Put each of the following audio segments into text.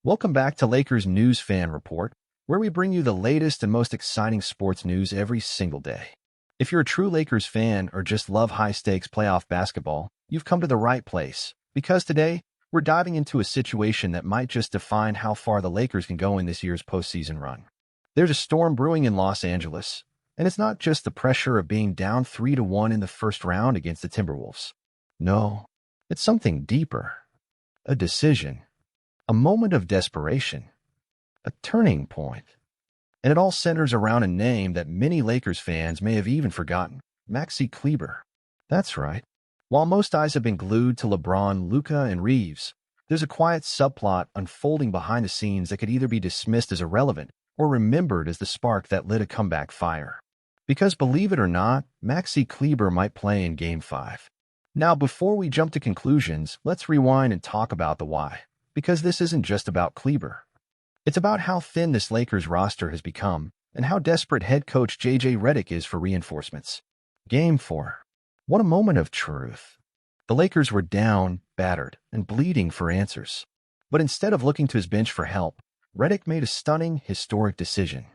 Welcome back to Lakers News Fan Report, where we bring you the latest and most exciting sports news every single day. If you're a true Lakers fan or just love high-stakes playoff basketball, you've come to the right place, because today, we're diving into a situation that might just define how far the Lakers can go in this year's postseason run. There's a storm brewing in Los Angeles, and it's not just the pressure of being down 3-1 in the first round against the Timberwolves. No, it's something deeper. A decision. A moment of desperation, a turning point. And it all centers around a name that many Lakers fans may have even forgotten, Maxi Kleber. That's right. While most eyes have been glued to LeBron, Luka, and Reeves, there's a quiet subplot unfolding behind the scenes that could either be dismissed as irrelevant or remembered as the spark that lit a comeback fire. Because believe it or not, Maxi Kleber might play in Game 5. Now, before we jump to conclusions, let's rewind and talk about the why. Because this isn't just about Cleber. It's about how thin this Lakers roster has become and how desperate head coach Redick is for reinforcements. Game 4. What a moment of truth. The Lakers were down, battered, and bleeding for answers. But instead of looking to his bench for help, Redick made a stunning, historic decision.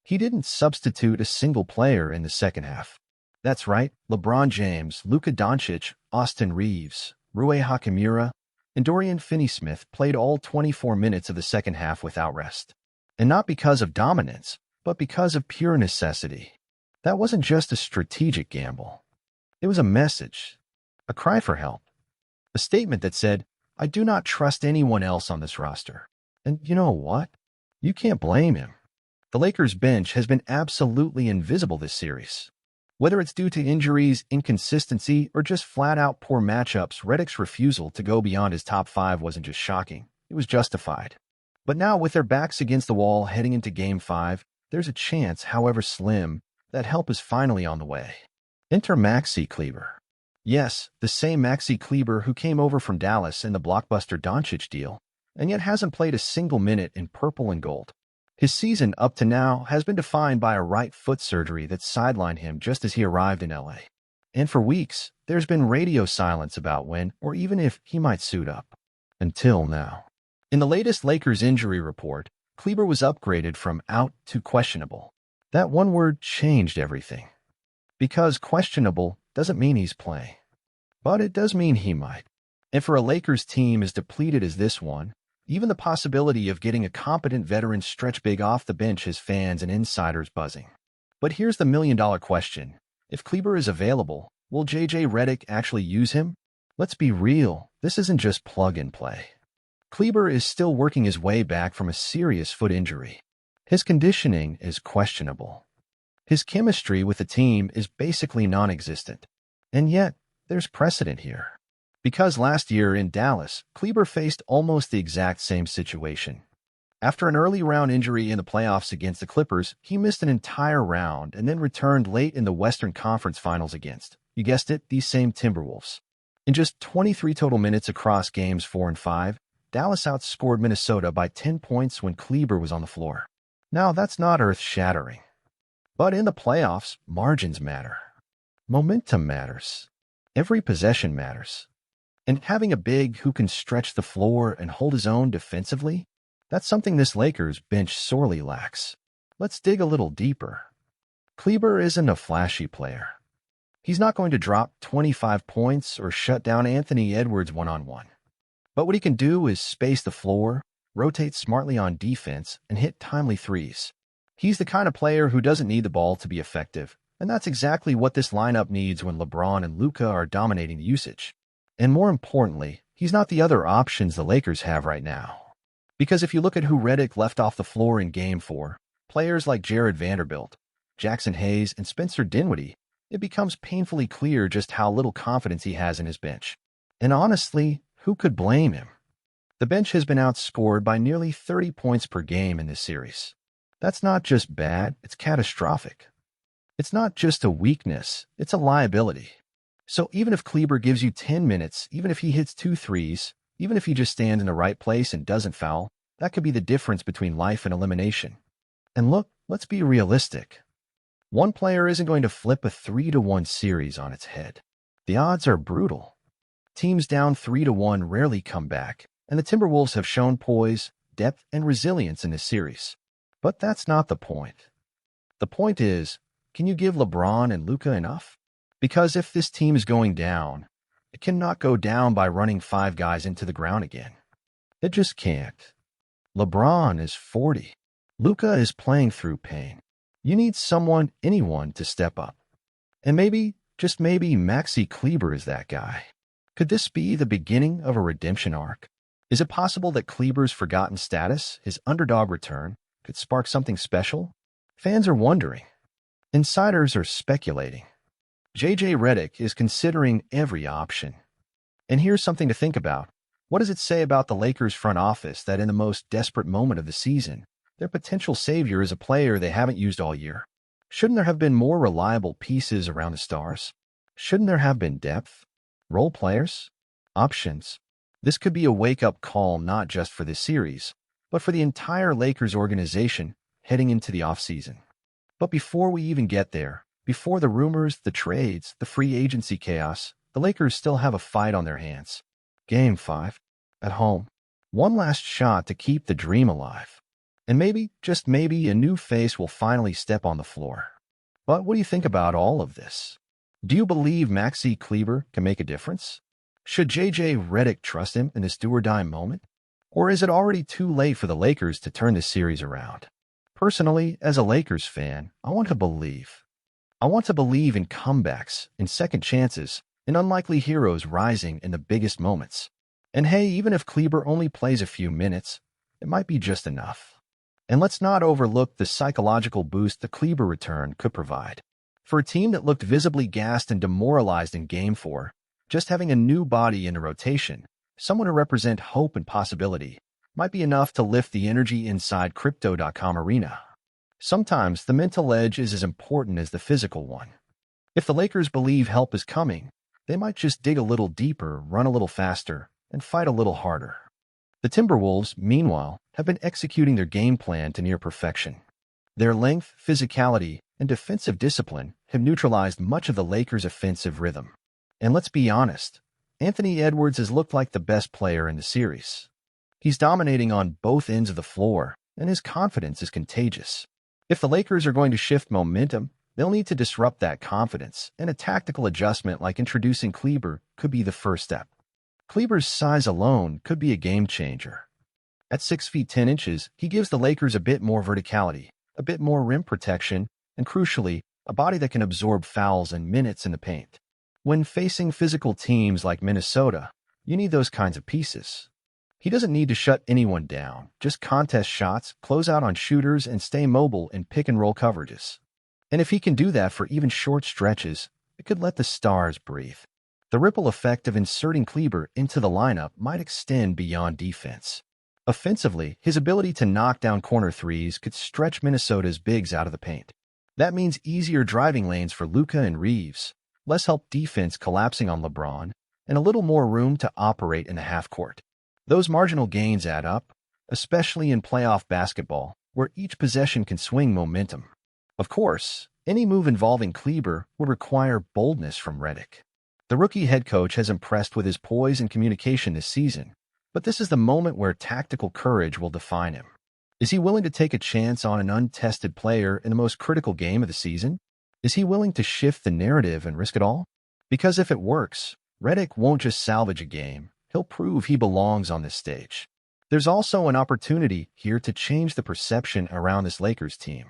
He didn't substitute a single player in the second half. That's right, LeBron James, Luka Doncic, Austin Reeves, Rui Hachimura, and Dorian Finney-Smith played all 24 minutes of the second half without rest. And not because of dominance, but because of pure necessity. That wasn't just a strategic gamble. It was a message, a cry for help, a statement that said, I do not trust anyone else on this roster. And you know what? You can't blame him. The Lakers bench has been absolutely invisible this series. Whether it's due to injuries, inconsistency, or just flat-out poor matchups, Redick's refusal to go beyond his top 5 wasn't just shocking. It was justified. But now, with their backs against the wall heading into Game 5, there's a chance, however slim, that help is finally on the way. Enter Maxi Kleber. Yes, the same Maxi Kleber who came over from Dallas in the blockbuster Doncic deal, and yet hasn't played a single minute in purple and gold. His season up to now has been defined by a right foot surgery that sidelined him just as he arrived in LA. And for weeks, there's been radio silence about when or even if he might suit up. Until now. In the latest Lakers injury report, Cleber was upgraded from out to questionable. That one word changed everything. Because questionable doesn't mean he's playing. But it does mean he might. And for a Lakers team as depleted as this one, even the possibility of getting a competent veteran stretch big off the bench has fans and insiders buzzing. But here's the million-dollar question. If Cleber is available, will Redick actually use him? Let's be real, this isn't just plug-and-play. Cleber is still working his way back from a serious foot injury. His conditioning is questionable. His chemistry with the team is basically non-existent. And yet, there's precedent here. Because last year in Dallas, Cleber faced almost the exact same situation. After an early round injury in the playoffs against the Clippers, he missed an entire round and then returned late in the Western Conference Finals against, you guessed it, these same Timberwolves. In just 23 total minutes across games 4 and 5, Dallas outscored Minnesota by 10 points when Cleber was on the floor. Now, that's not earth-shattering. But in the playoffs, margins matter. Momentum matters. Every possession matters. And having a big who can stretch the floor and hold his own defensively, that's something this Lakers bench sorely lacks. Let's dig a little deeper. Cleber isn't a flashy player. He's not going to drop 25 points or shut down Anthony Edwards one-on-one. But what he can do is space the floor, rotate smartly on defense, and hit timely threes. He's the kind of player who doesn't need the ball to be effective, and that's exactly what this lineup needs when LeBron and Luka are dominating the usage. And more importantly, he's not the other options the Lakers have right now. Because if you look at who Redick left off the floor in Game 4, players like Jared Vanderbilt, Jackson Hayes, and Spencer Dinwiddie, it becomes painfully clear just how little confidence he has in his bench. And honestly, who could blame him? The bench has been outscored by nearly 30 points per game in this series. That's not just bad, it's catastrophic. It's not just a weakness, it's a liability. So even if Cleber gives you 10 minutes, even if he hits 2 threes, even if he just stands in the right place and doesn't foul, that could be the difference between life and elimination. And look, let's be realistic. One player isn't going to flip a 3-1 series on its head. The odds are brutal. Teams down 3-1 rarely come back, and the Timberwolves have shown poise, depth, and resilience in this series. But that's not the point. The point is, can you give LeBron and Luka enough? Because if this team is going down, it cannot go down by running 5 guys into the ground again. It just can't. LeBron is 40. Luka is playing through pain. You need anyone to step up. And maybe, just maybe, Maxi Kleber is that guy. Could this be the beginning of a redemption arc? Is it possible that Kleber's forgotten status, his underdog return, could spark something special? Fans are wondering. Insiders are speculating. JJ Redick is considering every option. And here's something to think about. What does it say about the Lakers front office that in the most desperate moment of the season, their potential savior is a player they haven't used all year? Shouldn't there have been more reliable pieces around the stars? Shouldn't there have been depth? Role players? Options? This could be a wake-up call not just for this series, but for the entire Lakers organization heading into the offseason. But before we even get there, before the rumors, the trades, the free agency chaos, the Lakers still have a fight on their hands. Game 5. At home. One last shot to keep the dream alive. And maybe, just maybe, a new face will finally step on the floor. But what do you think about all of this? Do you believe Maxi Kleber can make a difference? Should JJ Redick trust him in this do-or-die moment? Or is it already too late for the Lakers to turn this series around? Personally, as a Lakers fan, I want to believe. I want to believe in comebacks, in second chances, in unlikely heroes rising in the biggest moments. And hey, even if Kleber only plays a few minutes, it might be just enough. And let's not overlook the psychological boost the Kleber return could provide. For a team that looked visibly gassed and demoralized in Game 4, just having a new body in the rotation, someone to represent hope and possibility, might be enough to lift the energy inside Crypto.com arena. Sometimes the mental edge is as important as the physical one. If the Lakers believe help is coming, they might just dig a little deeper, run a little faster, and fight a little harder. The Timberwolves, meanwhile, have been executing their game plan to near perfection. Their length, physicality, and defensive discipline have neutralized much of the Lakers' offensive rhythm. And let's be honest, Anthony Edwards has looked like the best player in the series. He's dominating on both ends of the floor, and his confidence is contagious. If the Lakers are going to shift momentum, they'll need to disrupt that confidence, and a tactical adjustment like introducing Cleber could be the first step. Kleber's size alone could be a game changer. At 6 feet 10 inches, he gives the Lakers a bit more verticality, a bit more rim protection, and crucially, a body that can absorb fouls and minutes in the paint. When facing physical teams like Minnesota, you need those kinds of pieces. He doesn't need to shut anyone down, just contest shots, close out on shooters, and stay mobile in pick-and-roll coverages. And if he can do that for even short stretches, it could let the stars breathe. The ripple effect of inserting Cleber into the lineup might extend beyond defense. Offensively, his ability to knock down corner threes could stretch Minnesota's bigs out of the paint. That means easier driving lanes for Luka and Reeves, less help defense collapsing on LeBron, and a little more room to operate in the half-court. Those marginal gains add up, especially in playoff basketball, where each possession can swing momentum. Of course, any move involving Cleber would require boldness from Redick. The rookie head coach has impressed with his poise and communication this season, but this is the moment where tactical courage will define him. Is he willing to take a chance on an untested player in the most critical game of the season? Is he willing to shift the narrative and risk it all? Because if it works, Redick won't just salvage a game, he'll prove he belongs on this stage. There's also an opportunity here to change the perception around this Lakers team.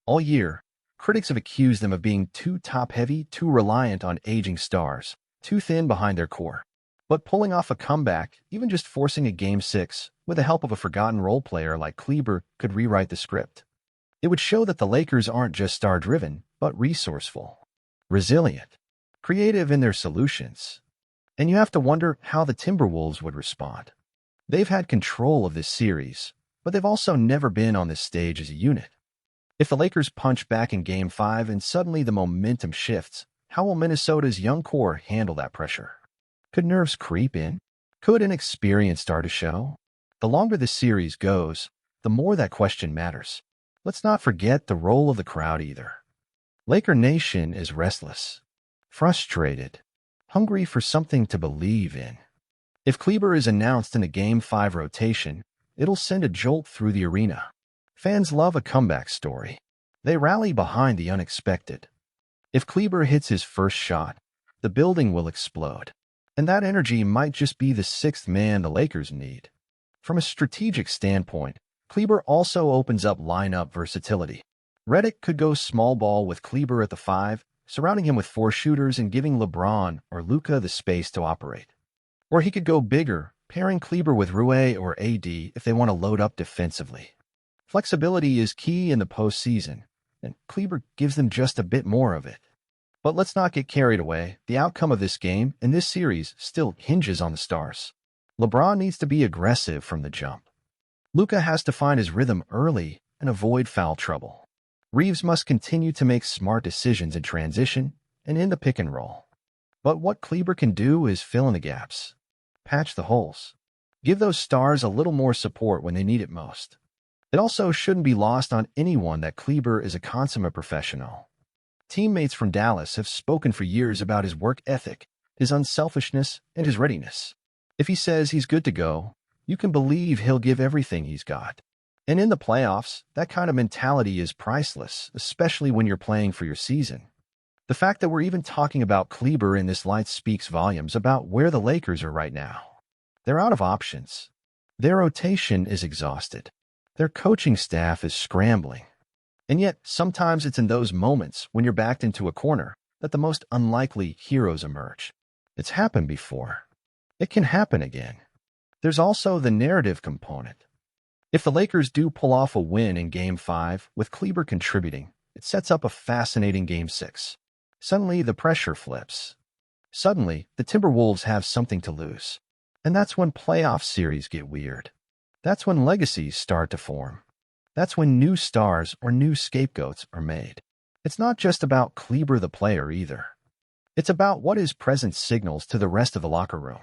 All year, critics have accused them of being too top-heavy, too reliant on aging stars, too thin behind their core. But pulling off a comeback, even just forcing a Game 6, with the help of a forgotten role player like Cleber, could rewrite the script. It would show that the Lakers aren't just star-driven, but resourceful, resilient, creative in their solutions. And you have to wonder how the Timberwolves would respond. They've had control of this series, but they've also never been on this stage as a unit. If the Lakers punch back in Game 5 and suddenly the momentum shifts, how will Minnesota's young core handle that pressure? Could nerves creep in? Could inexperience start to show? The longer the series goes, the more that question matters. Let's not forget the role of the crowd either. Laker Nation is restless, frustrated, hungry for something to believe in. If Cleber is announced in the Game 5 rotation, it'll send a jolt through the arena. Fans love a comeback story. They rally behind the unexpected. If Cleber hits his first shot, the building will explode. And that energy might just be the sixth man the Lakers need. From a strategic standpoint, Cleber also opens up lineup versatility. Redick could go small ball with Cleber at the 5, surrounding him with 4 shooters and giving LeBron or Luka the space to operate. Or he could go bigger, pairing Cleber with Rui or AD if they want to load up defensively. Flexibility is key in the postseason, and Cleber gives them just a bit more of it. But let's not get carried away. The outcome of this game and this series still hinges on the stars. LeBron needs to be aggressive from the jump. Luka has to find his rhythm early and avoid foul trouble. Reeves must continue to make smart decisions in transition and in the pick and roll. But what Cleber can do is fill in the gaps, patch the holes, give those stars a little more support when they need it most. It also shouldn't be lost on anyone that Cleber is a consummate professional. Teammates from Dallas have spoken for years about his work ethic, his unselfishness, and his readiness. If he says he's good to go, you can believe he'll give everything he's got. And in the playoffs, that kind of mentality is priceless, especially when you're playing for your season. The fact that we're even talking about Cleber in this light speaks volumes about where the Lakers are right now. They're out of options. Their rotation is exhausted. Their coaching staff is scrambling. And yet, sometimes it's in those moments when you're backed into a corner that the most unlikely heroes emerge. It's happened before. It can happen again. There's also the narrative component. If the Lakers do pull off a win in Game 5 with Cleber contributing, it sets up a fascinating Game 6. Suddenly, the pressure flips. Suddenly, the Timberwolves have something to lose. And that's when playoff series get weird. That's when legacies start to form. That's when new stars or new scapegoats are made. It's not just about Cleber the player either. It's about what his presence signals to the rest of the locker room.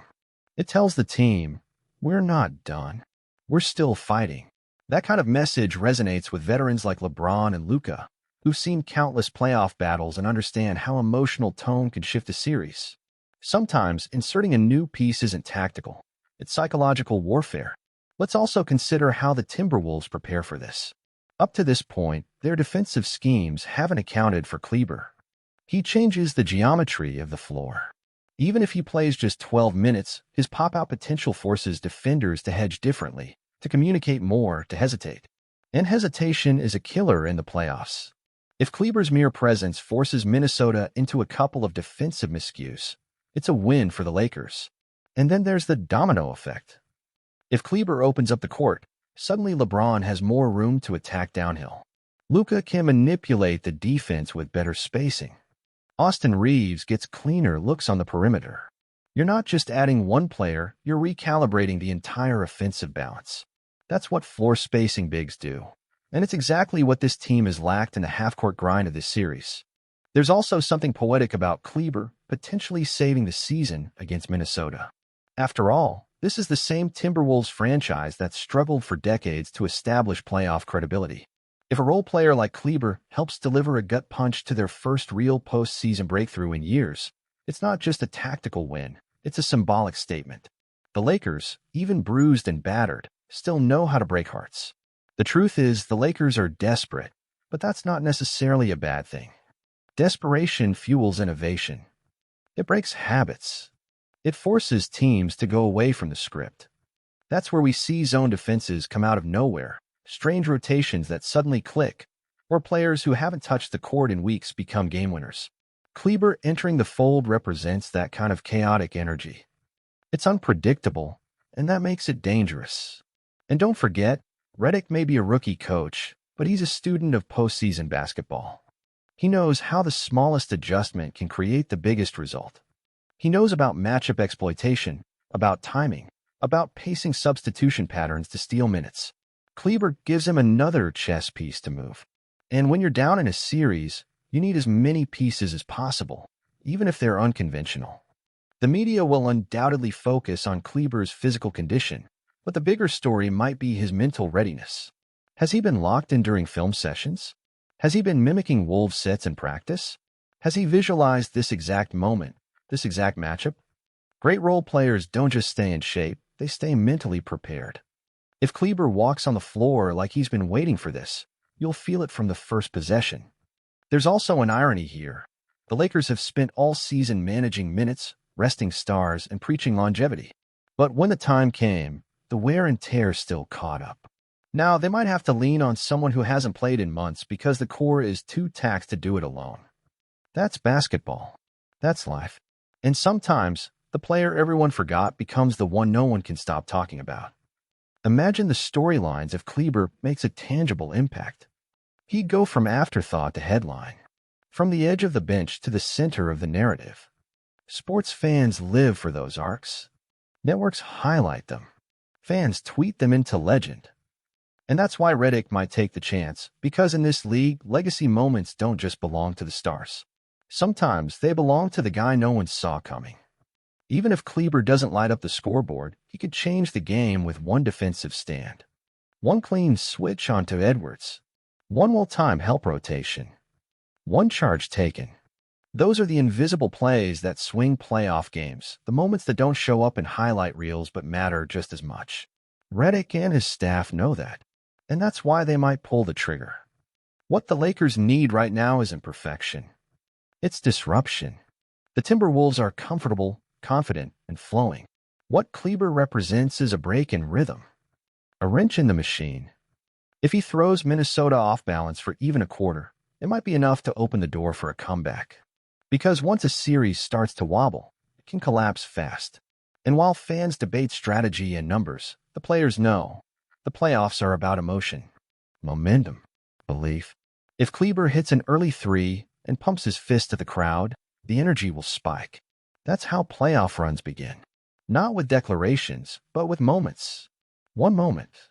It tells the team, we're not done. We're still fighting. That kind of message resonates with veterans like LeBron and Luka, who've seen countless playoff battles and understand how emotional tone can shift a series. Sometimes, inserting a new piece isn't tactical. It's psychological warfare. Let's also consider how the Timberwolves prepare for this. Up to this point, their defensive schemes haven't accounted for Cleber. He changes the geometry of the floor. Even if he plays just 12 minutes, his pop-out potential forces defenders to hedge differently, to communicate more, to hesitate. And hesitation is a killer in the playoffs. If Kleber's mere presence forces Minnesota into a couple of defensive miscues, it's a win for the Lakers. And then there's the domino effect. If Cleber opens up the court, suddenly LeBron has more room to attack downhill. Luka can manipulate the defense with better spacing. Austin Reeves gets cleaner looks on the perimeter. You're not just adding one player, you're recalibrating the entire offensive balance. That's what floor spacing bigs do. And it's exactly what this team has lacked in the half-court grind of this series. There's also something poetic about Cleber potentially saving the season against Minnesota. After all, this is the same Timberwolves franchise that's struggled for decades to establish playoff credibility. If a role player like Cleber helps deliver a gut punch to their first real postseason breakthrough in years, it's not just a tactical win, it's a symbolic statement. The Lakers, even bruised and battered, still know how to break hearts. The truth is, the Lakers are desperate, but that's not necessarily a bad thing. Desperation fuels innovation. It breaks habits. It forces teams to go away from the script. That's where we see zone defenses come out of nowhere, strange rotations that suddenly click, or players who haven't touched the court in weeks become game winners. Cleber entering the fold represents that kind of chaotic energy. It's unpredictable, and that makes it dangerous. And don't forget, Redick may be a rookie coach, but he's a student of postseason basketball. He knows how the smallest adjustment can create the biggest result. He knows about matchup exploitation, about timing, about pacing substitution patterns to steal minutes. Cleber gives him another chess piece to move. And when you're down in a series, you need as many pieces as possible, even if they're unconventional. The media will undoubtedly focus on Kleber's physical condition, but the bigger story might be his mental readiness. Has he been locked in during film sessions? Has he been mimicking Wolves sets in practice? Has he visualized this exact moment, this exact matchup? Great role players don't just stay in shape, they stay mentally prepared. If Cleber walks on the floor like he's been waiting for this, you'll feel it from the first possession. There's also an irony here. The Lakers have spent all season managing minutes, resting stars, and preaching longevity. But when the time came, the wear and tear still caught up. Now, they might have to lean on someone who hasn't played in months because the core is too taxed to do it alone. That's basketball. That's life. And sometimes, the player everyone forgot becomes the one no one can stop talking about. Imagine the storylines if Cleber makes a tangible impact. He'd go from afterthought to headline, from the edge of the bench to the center of the narrative. Sports fans live for those arcs. Networks highlight them. Fans tweet them into legend. And that's why Redick might take the chance, because in this league, legacy moments don't just belong to the stars. Sometimes they belong to the guy no one saw coming. Even if Cleber doesn't light up the scoreboard, he could change the game with one defensive stand. One clean switch onto Edwards. One well-timed help rotation. One charge taken. Those are the invisible plays that swing playoff games, the moments that don't show up in highlight reels but matter just as much. Redick and his staff know that, and that's why they might pull the trigger. What the Lakers need right now isn't perfection. It's disruption. The Timberwolves are comfortable, confident, and flowing. What Cleber represents is a break in rhythm, a wrench in the machine. If he throws Minnesota off balance for even a quarter, it might be enough to open the door for a comeback. Because once a series starts to wobble, it can collapse fast. And while fans debate strategy and numbers, the players know the playoffs are about emotion, momentum, belief. If Cleber hits an early three and pumps his fist to the crowd, the energy will spike. That's how playoff runs begin. Not with declarations, but with moments. One moment.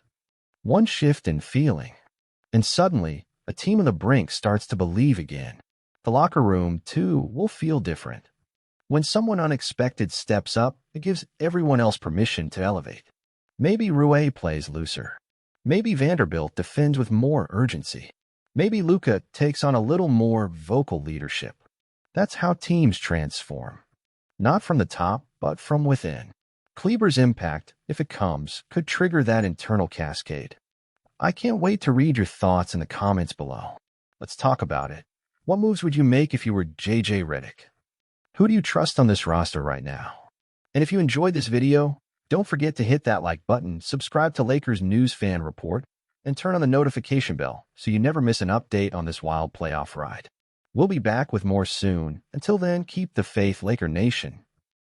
One shift in feeling. And suddenly, a team on the brink starts to believe again. The locker room, too, will feel different. When someone unexpected steps up, it gives everyone else permission to elevate. Maybe Rue plays looser. Maybe Vanderbilt defends with more urgency. Maybe Luka takes on a little more vocal leadership. That's how teams transform. Not from the top, but from within. Kleber's impact, if it comes, could trigger that internal cascade. I can't wait to read your thoughts in the comments below. Let's talk about it. What moves would you make if you were JJ Redick? Who do you trust on this roster right now? And if you enjoyed this video, don't forget to hit that like button, subscribe to Lakers News Fan Report, and turn on the notification bell so you never miss an update on this wild playoff ride. We'll be back with more soon. Until then, keep the faith, Laker Nation.